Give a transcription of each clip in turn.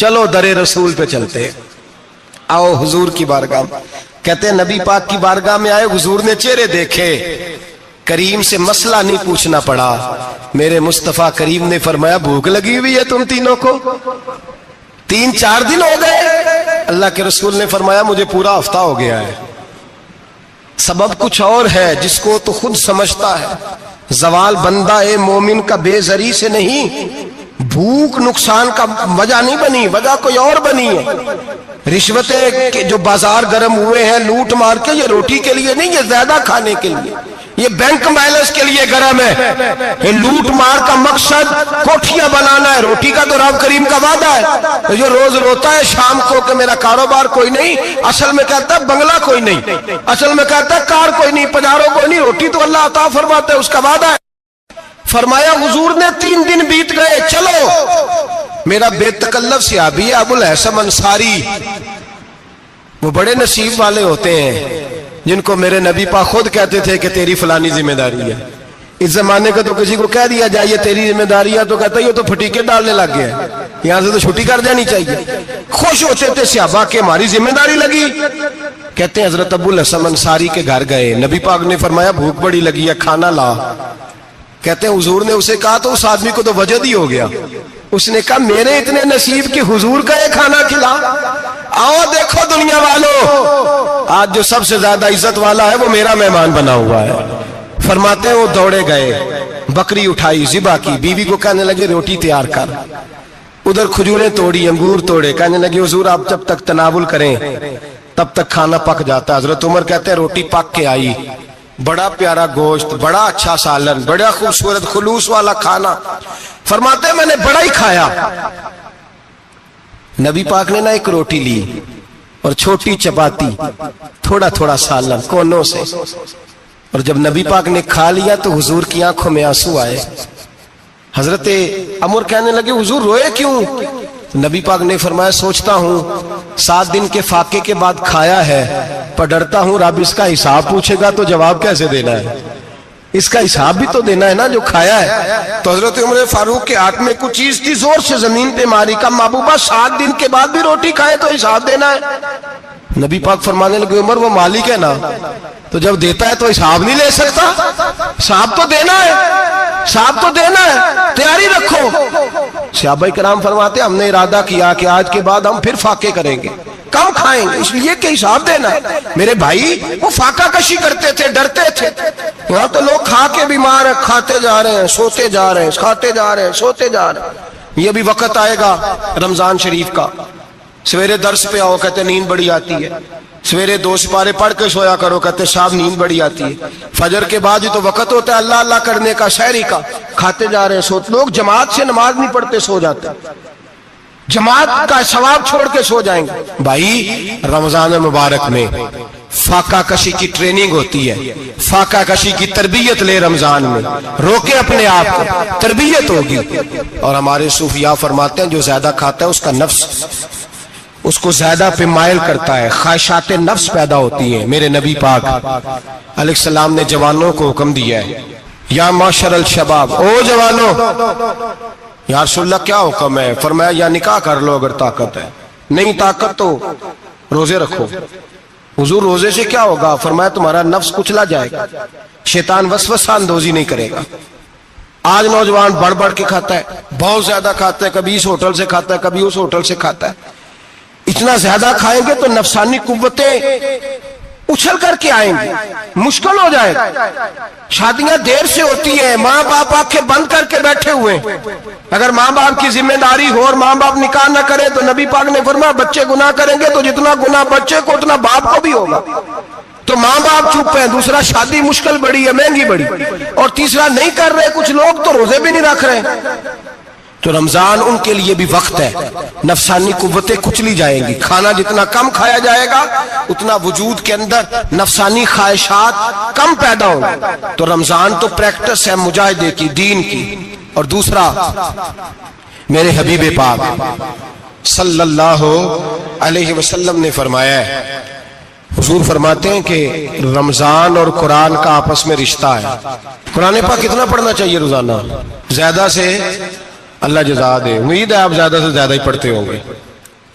چلو در رسول پہ چلتے، آؤ حضور کی بارگاہ میں۔ کہتے ہیں نبی پاک کی بارگاہ میں آئے، حضور نے چہرے دیکھے، کریم سے مسئلہ نہیں پوچھنا پڑا۔ میرے مصطفیٰ کریم نے فرمایا بھوک لگی ہوئی ہے تم تینوں کو؟ 3-4 دن ہو گئے؟ اللہ کے رسول نے فرمایا مجھے پورا ہفتہ ہو گیا ہے۔ سبب کچھ اور ہے جس کو تو خود سمجھتا ہے۔ زوال بندہ مومن کا بے زری سے نہیں، بھوک نقصان کا وجہ نہیں بنی، وجہ کوئی اور بنی ہے۔ رشوتیں جو بازار گرم ہوئے ہیں لوٹ مار کے، یہ روٹی کے لیے نہیں، یہ زیادہ کھانے کے لیے، یہ بینک بیلنس کے لیے گرم ہے۔ یہ لوٹ مار کا مقصد کوٹھیاں بنانا ہے، روٹی کا تو رب کریم کا وعدہ ہے۔ جو روز روتا ہے شام کو کہ میرا کاروبار کوئی نہیں، اصل میں کہتا ہے بنگلہ کوئی نہیں، اصل میں کہتا ہے کار کوئی نہیں، پجارو کوئی نہیں، روٹی تو اللہ عطا فرماتا ہے، اس کا وعدہ ہے۔ فرمایا حضور نے 3 دن بیت گئے، چلو۔ میرا بے تکلف صحابی ہے ابو الحسن انصاری، وہ بڑے نصیب والے ہوتے ہیں جن کو میرے نبی پاک خود کہتے تھے کہ تیری فلانی ذمہ داری ہے۔ اس زمانے کا تو کسی کو کہہ دیا جائے یہ تیری ذمہ داری ہے تو کہتا ہے یہ تو پھٹیکے ڈالنے لگ گیا ہے، یہاں سے تو چھٹی کر جانی چاہیے۔ خوش ہوتے تھے صحابہ کہ ہماری ذمہ داری لگی۔ کہتے ہیں حضرت ابو الحسن انصاری کے گھر گئے، نبی پاک نے فرمایا بھوک بڑی لگی ہے، کھانا لا۔ کہتے ہیں حضور نے اسے کہا تو اس آدمی کو تو وجد ہی ہو گیا، اس نے کہا میرے اتنے نصیب کہ حضور کا یہ کھانا کھلا۔ آؤ دیکھو دنیا والوں، آج جو سب سے زیادہ عزت والا ہے وہ میرا مہمان بنا ہوا ہے۔ فرماتے ہیں وہ دوڑے گئے، بکری اٹھائی، ذبح کی، بیوی کو کہنے لگے روٹی تیار کر، ادھر کھجوریں توڑی، انگور توڑے، کہنے لگے حضور آپ جب تک تناول کریں تب تک کھانا پک جاتا ہے۔ حضرت عمر کہتے ہیں روٹی پک کے آئی، بڑا پیارا گوشت، بڑا اچھا سالن، بڑا خوبصورت خلوص والا کھانا۔ فرماتے ہیں میں نے بڑا ہی کھایا۔ نبی پاک نے نہ ایک روٹی لی اور چھوٹی چپاتی، تھوڑا تھوڑا سالن کونوں سے، اور جب نبی پاک نے کھا لیا تو حضور کی آنکھوں میں آنسو آئے۔ حضرت عمر کہنے لگے حضور روئے کیوں؟ نبی پاک نے فرمایا سوچتا ہوں 7 دن کے فاقے کے بعد کھایا ہے، پر ڈرتا ہوں رب اس کا حساب پوچھے گا تو جواب کیسے دینا ہے، اس کا حساب بھی تو دینا ہے نا جو کھایا ہے۔ تو حضرت عمر فاروق کے ہاتھ میں کچھ چیز تھی، زور سے زمین پہ ماری، کا محبوبہ 7 دن کے بعد بھی روٹی کھائے تو حساب دینا ہے۔ نبی پاک فرمانے لگے عمر وہ مالک ہے نا، تو جب دیتا ہے تو حساب نہیں لے سکتا، حساب تو دینا ہے، حساب تو دینا ہے، تیاری رکھو۔ صحابہ کرام فرماتے ہم نے ارادہ کیا کہ آج کے بعد ہم پھر فاقے کریں گے، کم کھائیں گے، اس لیے کہ حساب دینا ہے۔ میرے بھائی وہ فاقہ کشی کرتے تھے، ڈرتے تھے۔ یہاں تو لوگ کھا کے بیمار ہیں، کھاتے جا رہے ہیں، سوتے جا رہے ہیں، کھاتے جا رہے ہیں، سوتے جا رہے ہیں۔ یہ بھی وقت آئے گا رمضان شریف کا، سویرے درس پہ آؤ کہتے نیند بڑی آتی ہے، سویرے 2 سپارے پڑھ کے سویا کرو کہتے صاحب نیند بڑی آتی ہے، فجر کے بعد ہی تو وقت ہوتا ہے اللہ اللہ کرنے کا، سحری کا، کھاتے جا رہے ہیں، سوتے۔ لوگ جماعت سے نماز نہیں پڑھتے سو جاتے، جماعت کا ثواب چھوڑ کے سو جائیں گے۔ بھائی رمضان مبارک میں فاقہ کشی کی ٹریننگ ہوتی ہے، فاقہ کشی کی تربیت لے، رمضان میں روکے اپنے آپ کو، تربیت ہوگی۔ اور ہمارے صوفیاء فرماتے ہیں جو زیادہ کھاتا ہے اس کا نفس اس کو زیادہ پہ مائل کرتا ہے، خواہشات نفس پیدا ہوتی ہیں۔ میرے نبی پاک علیہ السلام نے جوانوں کو حکم دیا ہے یا معاشر الشباب، او جوانوں، یا رسول اللہ کیا حکم ہے؟ فرمایا یا نکاح کر لو اگر طاقت ہے، نہیں طاقت تو روزے رکھو۔ حضور روزے سے کیا ہوگا؟ فرمایا تمہارا نفس کچلا جائے گا، شیطان وسوسہ اندوزی نہیں کرے گا۔ آج نوجوان بڑھ بڑھ کے کھاتا ہے، بہت زیادہ کھاتا ہے، کبھی اس ہوٹل سے کھاتا ہے، کبھی اس ہوٹل سے کھاتا ہے۔ اتنا زیادہ کھائیں گے تو نفسانی قوتیں اچھل کر کے آئیں گے، مشکل ہو جائے گا۔ شادیاں دیر سے ہوتی ہیں، ماں باپ آنکھیں بند کر کے بیٹھے ہوئے ہیں۔ اگر ماں باپ کی ذمہ داری ہو اور ماں باپ نکاح نہ کرے تو نبی پاک نے فرمایا بچے گناہ کریں گے تو جتنا گناہ بچے کو اتنا باپ کو بھی ہوگا۔ تو ماں باپ چپ ہیں، دوسرا شادی مشکل بڑی ہے، مہنگی بڑی، اور تیسرا نہیں کر رہے کچھ لوگ تو روزے بھی نہیں رکھ رہے۔ تو رمضان ان کے لیے بھی وقت ہے، نفسانی قوتیں کچلی جائیں گی، کھانا جتنا کم کھایا جائے گا اتنا وجود کے اندر نفسانی خواہشات کم پیدا ہوں گی۔ تو رمضان تو پریکٹس ہے مجاہدے کی، دین کی۔ اور دوسرا میرے حبیب پاک صلی اللہ علیہ وسلم نے فرمایا ہے، حضور فرماتے ہیں کہ رمضان اور قرآن کا آپس میں رشتہ ہے۔ قرآن پاک کتنا پڑھنا چاہیے روزانہ؟ زیادہ سے اللہ جزا دے، امید ہے آپ زیادہ سے زیادہ ہی پڑھتے ہوں گے۔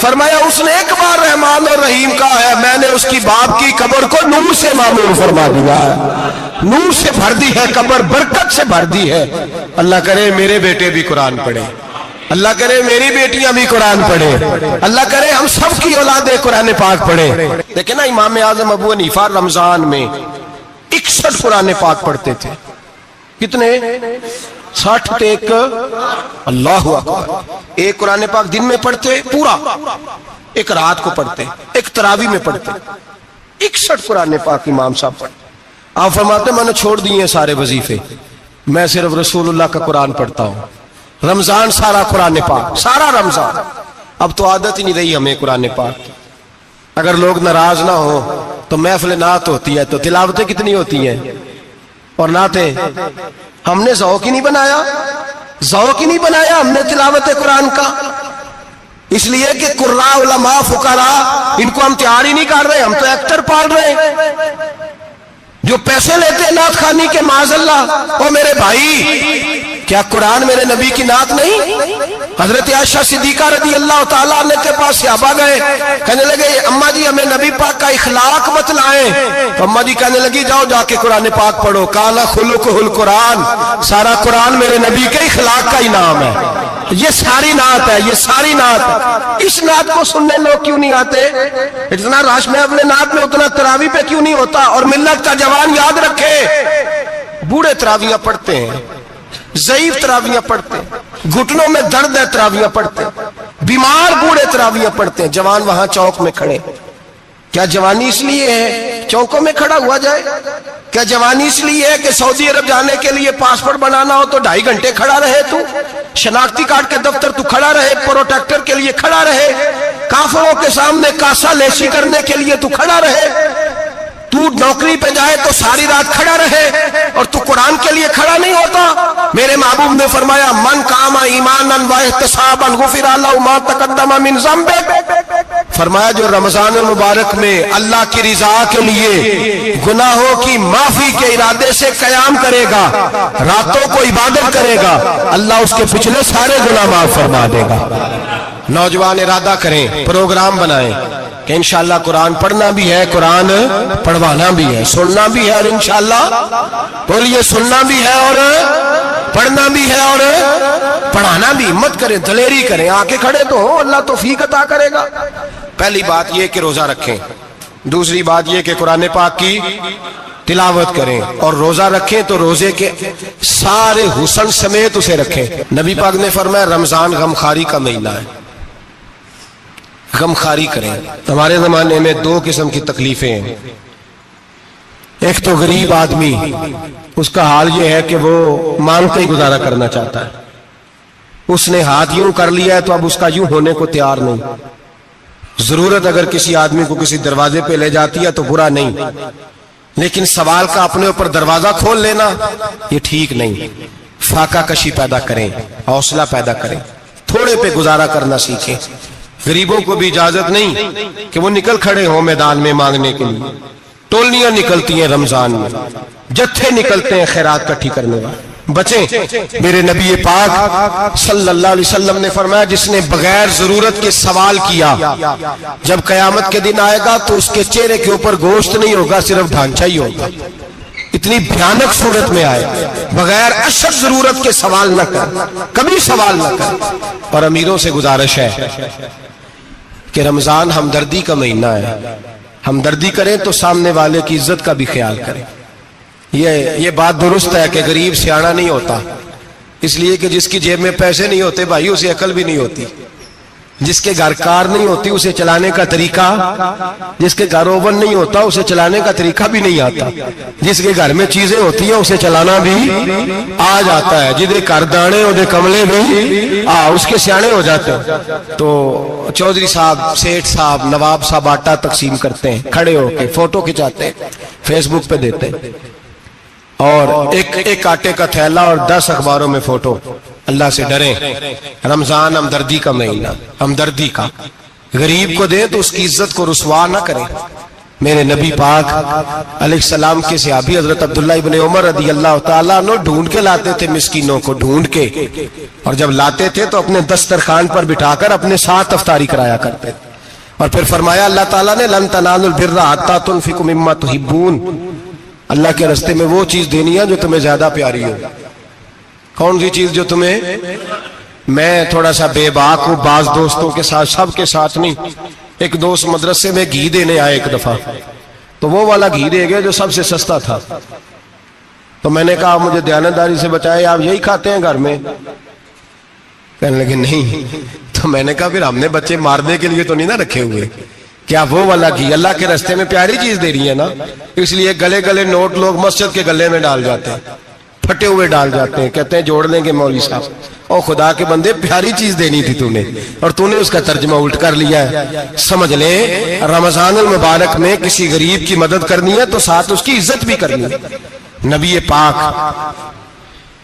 فرمایا اس نے ایک بار رحمان اور رحیم کہا ہے، میں نے اس کی باپ کی قبر کو نور سے معمور فرما دیا ہے، نور سے بھر دی ہے قبر، برکت سے بھر دی ہے۔ اللہ کرے میرے بیٹے بھی قرآن پڑھیں، اللہ کرے میری بیٹیاں بھی قرآن پڑھیں، اللہ کرے ہم سب کی اولادیں قرآن پاک پڑھیں۔ دیکھیں نا امام اعظم ابو حنیفہ رمضان میں 61 قرآن پاک پڑھتے تھے۔ کتنے؟ 60 ٹیک، اللہ اکبر۔ ایک قرآن پاک دن میں پڑھتے پورا، ایک رات کو پڑھتے، ایک تراویح میں پڑھتے، 61 قرآن پاک امام صاحب پڑھتے۔ آپ فرماتے میں نے چھوڑ دیے سارے وظیفے، میں صرف رسول اللہ کا قرآن پڑھتا ہوں۔ رمضان سارا قرآن پاک، سارا رمضان۔ اب تو عادت ہی نہیں رہی ہمیں قرآن پاک کی۔ اگر لوگ ناراض نہ ہو تو محفل نعت ہوتی ہے تو تلاوتیں کتنی ہوتی ہیں، اور نعتیں ہم نے ذوق ہی نہیں بنایا، ذوق ہی نہیں بنایا ہم نے تلاوت قرآن کا، اس لیے کہ قراء علماء فقراء ان کو ہم تیار ہی نہیں کر رہے، ہم تو ایکٹر پال رہے ہیں جو پیسے لیتے ہیں نعت خوانی کے، معاذ اللہ۔ او میرے بھائی، کیا قرآن میرے نبی کی نعت نہیں؟ حضرت عائشہ صدیقہ رضی اللہ تعالیٰ عنہ کے پاس صحابہ گئے، کہنے لگے اماں جی ہمیں نبی پاک کا اخلاق بتلائیں، تو اماں جی کہنے لگی جاؤ جا کے قرآن پاک پڑھو، کان خلقہ القرآن، سارا قرآن میرے نبی کے اخلاق کا ہی نام ہے، یہ ساری نعت ہے، یہ ساری نعت ہے۔ اس نعت کو سننے لوگ کیوں نہیں آتے؟ اتنا رش میں اپنے نعت میں اتنا تراویح پہ کیوں نہیں ہوتا؟ اور ملت کا جوان یاد رکھے، بوڑھے تراویحاں پڑھتے ہیں، ضعیف تراویحاں پڑھتے ہیں، گھٹنوں میں درد ہے تراویحاں پڑھتے ہیں، بیمار بوڑھے تراویحاں پڑھتے ہیں، جوان وہاں چوک میں کھڑے۔ کیا جوانی اس لیے ہے چوکوں میں کھڑا ہوا جائے؟ کیا جوانی اس لیے ہے کہ سعودی عرب جانے کے لیے پاسپورٹ بنانا ہو تو 2.5 گھنٹے کھڑا رہے تو؟ شناختی کارڈ کے دفتر تو کھڑا رہے، پروٹیکٹر کے لیے کھڑا رہے، کافروں کے سامنے کاسا لیسی کرنے کے لیے تو کھڑا رہے، تو نوکری پہ جائے تو ساری رات کھڑا رہے، اور تو قرآن کے لیے کھڑا نہیں ہوتا؟ میرے محبوب نے فرمایا من قام ایمانا و احتسابا غفر له ما تقدم من ذنبه، فرمایا جو رمضان المبارک میں اللہ کی رضا کے لیے گناہوں کی معافی کے ارادے سے قیام کرے گا، راتوں کو عبادت کرے گا، اللہ اس کے پچھلے سارے گناہ معاف فرما دے گا۔ نوجوان ارادہ کریں، پروگرام بنائیں کہ انشاءاللہ قرآن پڑھنا بھی ہے، قرآن پڑھوانا بھی ہے، سننا بھی ہے، اور انشاءاللہ بولیے سننا بھی ہے اور پڑھنا بھی ہے اور پڑھانا بھی۔ ہمت کریں، دلیری کریں، آکے کھڑے تو ہو، اللہ توفیق عطا کرے گا۔ پہلی بات یہ کہ روزہ رکھیں، دوسری بات یہ کہ قرآن پاک کی تلاوت کریں، اور روزہ رکھیں تو روزے کے سارے حسن سمیت اسے رکھیں۔ نبی پاک نے فرمایا رمضان غمخواری کا مہینہ ہے، غمخواری کریں۔ ہمارے زمانے میں 2 قسم کی تکلیفیں ہیں، ایک تو غریب آدمی، اس کا حال یہ ہے کہ وہ مانگتے ہی گزارا کرنا چاہتا ہے، اس نے ہاتھ یوں کر لیا ہے تو اب اس کا یوں ہونے کو تیار نہیں۔ ضرورت اگر کسی آدمی کو کسی دروازے پہ لے جاتی ہے تو برا نہیں، لیکن سوال کا اپنے اوپر دروازہ کھول لینا یہ ٹھیک نہیں۔ فاقہ کشی پیدا کریں، حوصلہ پیدا کریں، تھوڑے پہ گزارا کرنا سیکھیں۔ غریبوں کو بھی اجازت نہیں کہ وہ نکل کھڑے ہوں میدان میں مانگنے کے لیے، ٹولیاں نکلتی ہیں رمضان میں، جتھے نکلتے ہیں خیرات اکٹھی کرنے والے۔ بچیں، میرے نبی پاک صلی اللہ علیہ وسلم نے فرمایا جس نے بغیر ضرورت کے سوال کیا، جب قیامت کے دن آئے گا تو اس کے چہرے کے اوپر گوشت نہیں ہوگا، صرف ڈھانچہ ہی ہوگا۔ اتنی بھیانک صورت میں آئے، بغیر اشد ضرورت کے سوال نہ کر، کبھی سوال نہ کر۔ اور امیروں سے گزارش ہے کہ رمضان ہمدردی کا مہینہ ہے، ہمدردی کریں تو سامنے والے کی عزت کا بھی خیال کریں۔ یہ بات درست ہے کہ غریب سیاڑا نہیں ہوتا، اس لیے کہ جس کی جیب میں پیسے نہیں ہوتے بھائی اسے عقل بھی نہیں ہوتی، جس کے گھر کار نہیں ہوتی اسے چلانے کا طریقہ، جس کے گھر اوون نہیں ہوتا اسے چلانے کا طریقہ بھی نہیں آتا، جس کے گھر میں چیزیں ہوتی ہیں اسے چلانا بھی آ جاتا ہے، جدے گھر دانے اودے کملے بھی اس کے سیانے ہو جاتے ہیں۔ تو چودھری صاحب، سیٹھ صاحب، نواب صاحب آٹا تقسیم کرتے ہیں، کھڑے ہو کے فوٹو کھچاتے ہیں، فیس بک پہ دیتے ہیں، اور ایک آٹے کا تھیلا اور 10 اخباروں میں فوٹو۔ اللہ سے ڈریں، رمضان ہمدردی کا مہینہ، ہمدردی کا۔ غریب کو دیں تو اس کی عزت کو رسوا نہ کریں، میرے نبی پاک علیہ السلام کے صحابی حضرت عبداللہ ابن عمر رضی اللہ تعالیٰ عنہ ڈھونڈ کے لاتے تھے مسکینوں کو، ڈھونڈ کے، اور جب لاتے تھے تو اپنے دسترخوان پر بٹھا کر اپنے ساتھ افطاری کرایا کرتے تھے. اور پھر فرمایا اللہ تعالیٰ نے لن تنالوا البر حتی تنفقوا مما تحبون، اللہ کے راستے میں وہ چیز دینی ہے جو تمہیں زیادہ پیاری ہو. کون سی چیز جو تمہیں؟ میں تھوڑا سا بے باک ہوں، بعض دوستوں کے ساتھ، سب کے ساتھ نہیں. ایک دوست مدرسے میں گھی دینے آئے ایک دفعہ، تو وہ والا گھی دے گئے جو سب سے سستا تھا. تو میں نے کہا مجھے دیانتداری سے بچائے، آپ یہی کھاتے ہیں گھر میں؟ کہنے لگے نہیں. تو میں نے کہا پھر ہم نے بچے مارنے کے لیے تو نہیں نہ رکھے ہوئے، کیا وہ والا گھی اللہ کے راستے میں پیاری چیز دے رہی ہے نا، اس لیے گلے گلے نوٹ لوگ مسجد کے گلے میں ڈال جاتے ہیں، پھٹے ہوئے ڈال جاتے ہیں، کہتے ہیں جوڑ لیں گے مولوی صاحب. اور خدا کے بندے پیاری چیز دینی تھی تو نے، اور تو نے اس کا ترجمہ الٹ کر لیا ہے. سمجھ لیں رمضان المبارک میں کسی غریب کی مدد کرنی ہے تو ساتھ اس کی عزت بھی کرنی ہے. نبی پاک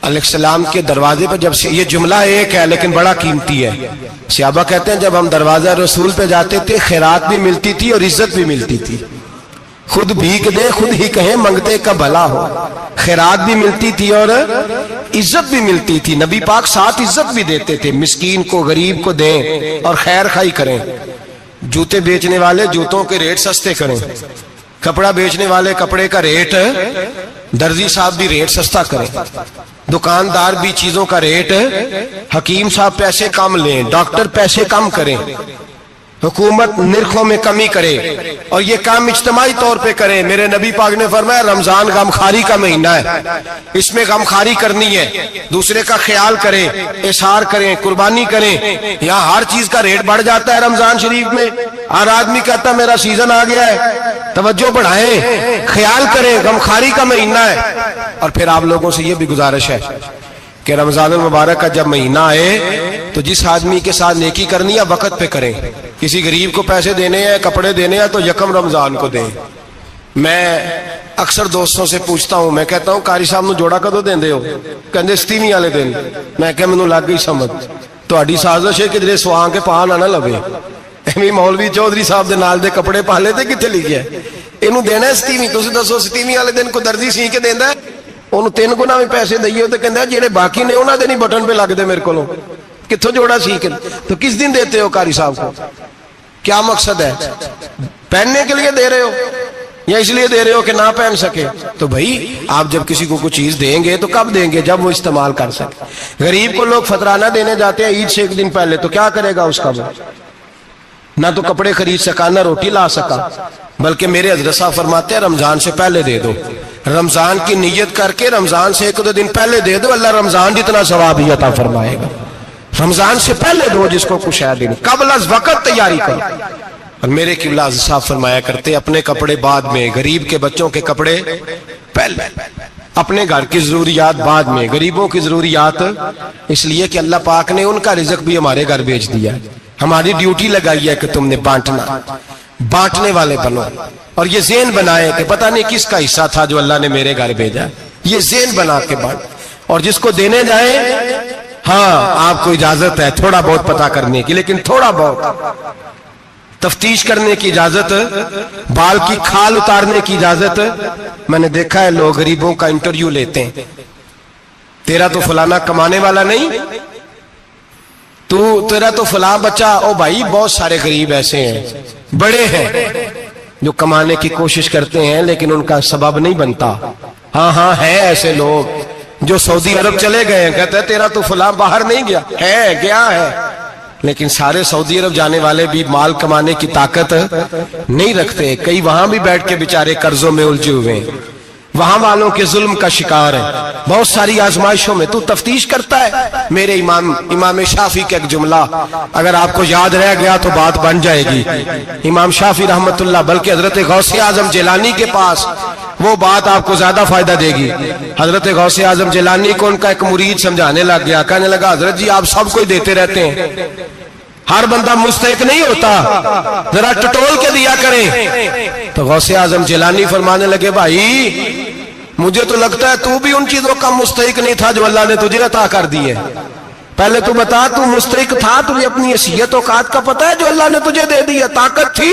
علیہ السلام کے دروازے پر جب یہ جملہ ایک ہے لیکن بڑا قیمتی ہے. صحابہ کہتے ہیں جب ہم دروازہ رسول پہ جاتے تھے خیرات بھی ملتی تھی اور عزت بھی ملتی تھی. خود بھیک دے خود ہی کہیں منگتے کا بھلا ہو، خیرات بھی ملتی تھی اور عزت بھی ملتی تھی. نبی پاک ساتھ عزت بھی دیتے تھے، مسکین کو غریب کو دیں اور خیر خائی کریں. جوتے بیچنے والے جوتوں کے ریٹ سستے کریں، کپڑا بیچنے والے کپڑے کا ریٹ، درزی صاحب بھی ریٹ سستا کریں، دکاندار بھی چیزوں کا ریٹ، حکیم صاحب پیسے کم لیں، ڈاکٹر پیسے کم کریں، حکومت نرخوں میں کمی کرے، اور یہ کام اجتماعی طور پہ کریں. میرے نبی پاک نے فرمایا رمضان غمخواری کا مہینہ ہے، اس میں غمخواری کرنی ہے، دوسرے کا خیال کریں، احسار کریں، قربانی کریں. یہاں ہر چیز کا ریٹ بڑھ جاتا ہے رمضان شریف میں. ہر آدمی کہتا ہے میرا سیزن آ گیا ہے، توجہ بڑھائیں، خیال کریں، غمخواری کا مہینہ ہے. اور پھر آپ لوگوں سے یہ بھی گزارش ہے کہ رمضان المبارک کا جب مہینہ آئے تو جس آدمی کے ساتھ نیکی کرنی ہے وقت پہ کریں. کسی غریب کو پیسے دینے ہیں، کپڑے دینے ہیں تو یکم رمضان کو دیں. میں اکثر دوستوں سے پوچھتا ہوں، میں کہتا ہوں قاری صاحب نو جوڑا کدو دیندے ہو؟ کہندے ستیویں والے دن. میں کہ مینوں لگ گئی سمجھ، تہاڈی سازش ہے کدھرے سواں کے پا نہ لوے. ایویں مولوی چودھری صاحب دے نال دے کپڑے پا لے تے کتے لکھیا ہے اینوں دینا ہے ستیویں. تسی دسو ستیویں والے دن کو درزی سی کے دیندا ہے؟ انہوں 3 گنا بھی پیسے دئیے تو کہندہ ہے جیڑے باقی نے انہاں دے نہیں بٹن پہ لگ دے میرے کو کتھوں جوڑا سی کے. تو کس دن دیتے ہو قاری صاحب کو؟ کیا مقصد ہے؟ پہننے کے لیے دے رہے ہو یا اس لیے دے رہے ہو کہ نہ پہن سکے؟ تو بھائی آپ جب کسی کو کچھ چیز دیں گے تو کب دیں گے؟ جب وہ استعمال کر سکے. غریب کو لوگ فطرانہ دینے جاتے ہیں عید سے 1 دن پہلے، تو کیا کرے گا اس کا؟ وہ نہ تو کپڑے خرید سکا نہ روٹی لا سکا. بلکہ میرے حضرت صاحب فرماتے ہیں رمضان سے پہلے دے دو، رمضان کی نیت کر کے رمضان سے 1-2 دن پہلے دے دو، اللہ رمضان جتنا ثواب ہی عطا فرمائے گا. رمضان سے پہلے دو جس کو کچھ ہے دن، قبل از وقت تیاری کرو. اور میرے قبلہ حضرت صاحب فرمایا کرتے اپنے کپڑے بعد میں، غریب کے بچوں کے کپڑے پہلے، اپنے گھر کی ضروریات بعد میں، غریبوں کی ضروریات. اس لیے کہ اللہ پاک نے ان کا رزق بھی ہمارے گھر بھیج دیا. ہماری ڈیوٹی لگائی ہے کہ تم نے بانٹنا، بانٹنے والے بنو. اور یہ ذہن بنائے کہ پتہ نہیں کس کا حصہ تھا جو اللہ نے میرے گھر بھیجا. یہ ذہن بنا کے بانٹ. اور جس کو دینے جائیں، ہاں آپ کو اجازت ہے تھوڑا بہت پتہ کرنے کی، لیکن تھوڑا بہت تفتیش کرنے کی اجازت، بال کی کھال اتارنے کی اجازت. میں نے دیکھا ہے لوگ غریبوں کا انٹرویو لیتے ہیں، تیرا تو فلانا کمانے والا نہیں، تیرا تو فلاں بچہ. او بھائی بہت سارے غریب ایسے ہیں، بڑے ہیں جو کمانے کی کوشش کرتے ہیں لیکن ان کا سبب نہیں بنتا. ہاں ہے ایسے لوگ جو سعودی عرب چلے گئے ہیں، کہتے ہیں تیرا تو فلاں باہر نہیں گیا ہے، لیکن سارے سعودی عرب جانے والے بھی مال کمانے کی طاقت نہیں رکھتے. کئی وہاں بھی بیٹھ کے بیچارے قرضوں میں الجھے ہوئے ہیں، وہاں والوں کے ظلم کا شکار ہے، بہت ساری آزمائشوں میں. تو تفتیش کرتا ہے. میرے امام شافعی کا ایک جملہ اگر آپ کو یاد رہ گیا تو بات بن جائے گی. امام شافعی رحمت اللہ، بلکہ حضرت غوث اعظم جیلانی کے پاس وہ بات آپ کو زیادہ فائدہ دے گی. حضرت غوث اعظم جیلانی کو ان کا ایک مرید سمجھانے لگ گیا، کہنے لگا حضرت جی آپ سب کو دیتے رہتے ہیں، ہر بندہ مستحق نہیں ہوتا، ذرا ٹٹول کے دیا کریں. تو غوث اعظم جیلانی فرمانے لگے بھائی مجھے تو لگتا ہے تو بھی ان چیزوں کا مستحق نہیں تھا جو اللہ نے تجھے عطا کر دی ہے. پہلے تو بتا تو مستحق تھا، تجھے اپنی حیثیت اوقات کا پتہ ہے جو اللہ نے تجھے دے دی ہے؟ طاقت تھی،